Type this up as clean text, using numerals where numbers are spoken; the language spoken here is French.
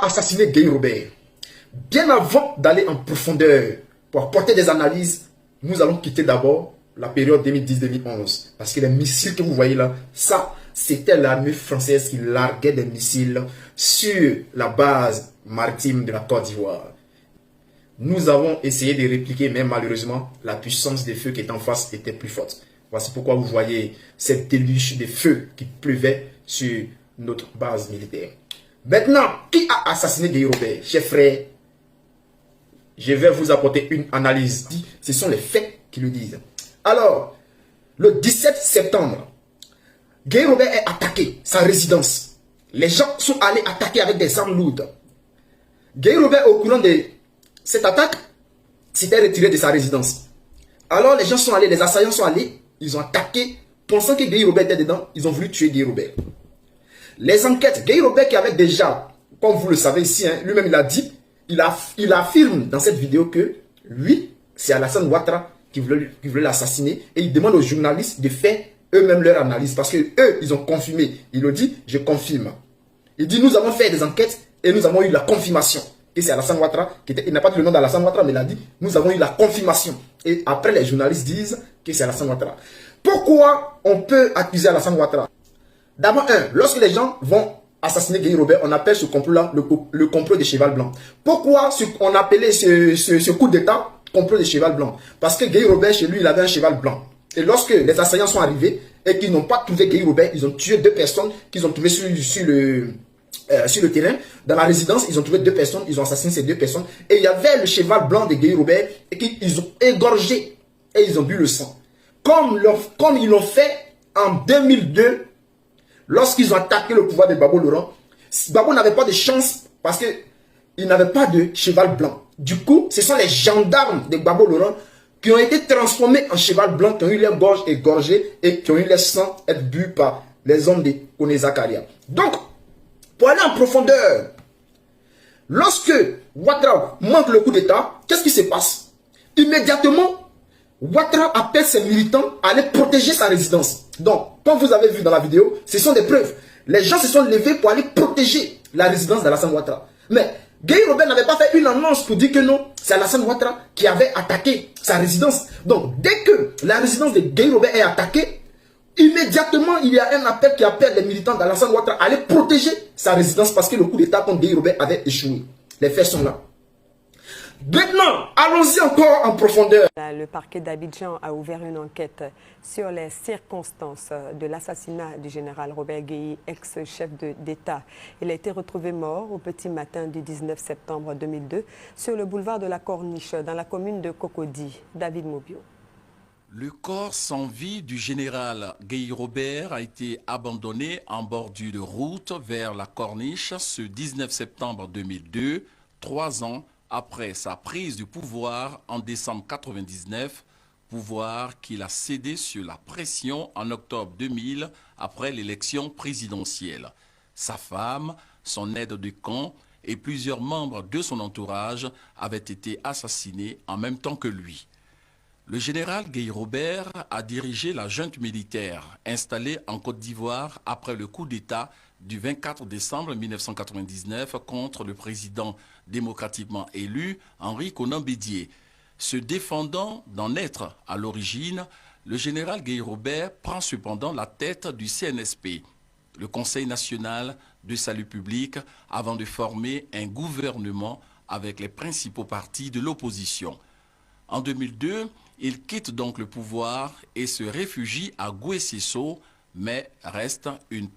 assassiné Guy Robert. Bien avant d'aller en profondeur pour apporter des analyses, nous allons quitter d'abord la période 2010-2011. Parce que les missiles que vous voyez là, ça, c'était l'armée française qui larguait des missiles sur la base maritime de la Côte d'Ivoire. Nous avons essayé de répliquer, mais malheureusement, la puissance des feux qui étaient en face était plus forte. Voici pourquoi vous voyez cette déluge de feux qui pleuvait sur notre base militaire. Maintenant, qui a assassiné Guy Robert? Chers frères, je vais vous apporter une analyse. Ce sont les faits qui le disent. Alors, le 17 septembre, Guy Robert est attaqué, sa résidence. Les gens sont allés attaquer avec des armes lourdes. Guy Robert, au courant de cette attaque, s'était retiré de sa résidence. Alors, les gens sont allés, les assaillants sont allés, ils ont attaqué, pensant que Guy Robert était dedans, ils ont voulu tuer Guy Robert. Les enquêtes, Guy Robert qui avait déjà, comme vous le savez ici, hein, lui-même il a dit, il affirme dans cette vidéo que lui, c'est Alassane Ouattara qui voulait l'assassiner, et il demande aux journalistes de faire eux-mêmes leur analyse, parce que eux, ils ont confirmé. Il le dit, je confirme. Il dit, nous avons fait des enquêtes et nous avons eu la confirmation que c'est Alassane Ouattara, il n'a pas dit le nom d'Alassane Ouattara, mais il a dit, nous avons eu la confirmation. Et après, les journalistes disent que c'est Alassane Ouattara. Pourquoi on peut accuser Alassane Ouattara? D'abord, lorsque les gens vont assassiner Guy Robert, on appelle ce complot-là le complot de cheval blanc. Pourquoi on appelait ce coup d'état complot de cheval blanc? Parce que Guy Robert, chez lui, il avait un cheval blanc. Et lorsque les assaillants sont arrivés et qu'ils n'ont pas trouvé Guy Robert, ils ont tué deux personnes qu'ils ont trouvées sur le terrain. Dans la résidence, ils ont trouvé deux personnes, ils ont assassiné ces deux personnes. Et il y avait le cheval blanc de Guy Robert et qu'ils ont égorgé et ils ont bu le sang. Comme ils l'ont fait en 2002, lorsqu'ils ont attaqué le pouvoir de Gbagbo Laurent. Gbagbo n'avait pas de chance parce qu'il n'avait pas de cheval blanc. Du coup, ce sont les gendarmes de Gbagbo Laurent qui ont été transformés en cheval blanc, qui ont eu leur gorge égorgée et qui ont eu leur sang être bu par les hommes de Kone Zakaria. Donc, pour aller en profondeur, lorsque Ouattara manque le coup d'état, qu'est-ce qui se passe? Immédiatement, Ouattara appelle ses militants à aller protéger sa résidence. Donc, comme vous avez vu dans la vidéo, ce sont des preuves. Les gens se sont levés pour aller protéger la résidence d'Alassane Ouattara. Mais Guy Robert n'avait pas fait une annonce pour dire que non, c'est Alassane Ouattara qui avait attaqué sa résidence. Donc, dès que la résidence de Guy Robert est attaquée, immédiatement, il y a un appel qui appelle les militants d'Alassane Ouattara à aller protéger sa résidence parce que le coup d'état contre Guy Robert avait échoué. Les faits sont là. Maintenant, allons-y encore en profondeur. Le parquet d'Abidjan a ouvert une enquête sur les circonstances de l'assassinat du général Robert Gueye, ex-chef d'État. Il a été retrouvé mort au petit matin du 19 septembre 2002 sur le boulevard de la Corniche, dans la commune de Cocody. David Mobio. Le corps sans vie du général Gueye Robert a été abandonné en bordure de route vers la Corniche ce 19 septembre 2002, 3 ans après sa prise du pouvoir en décembre 1999, pouvoir qu'il a cédé sur la pression en octobre 2000 après l'élection présidentielle. Sa femme, son aide de camp et plusieurs membres de son entourage avaient été assassinés en même temps que lui. Le général Gueye Robert a dirigé la junte militaire installée en Côte d'Ivoire après le coup d'État du 24 décembre 1999 contre le président démocratiquement élu Henri Konan Bédié. Se défendant d'en être à l'origine, le général Gueye Robert prend cependant la tête du CNSP, le Conseil national de salut public, avant de former un gouvernement avec les principaux partis de l'opposition. En 2002, il quitte donc le pouvoir et se réfugie à Gouessesso, mais reste une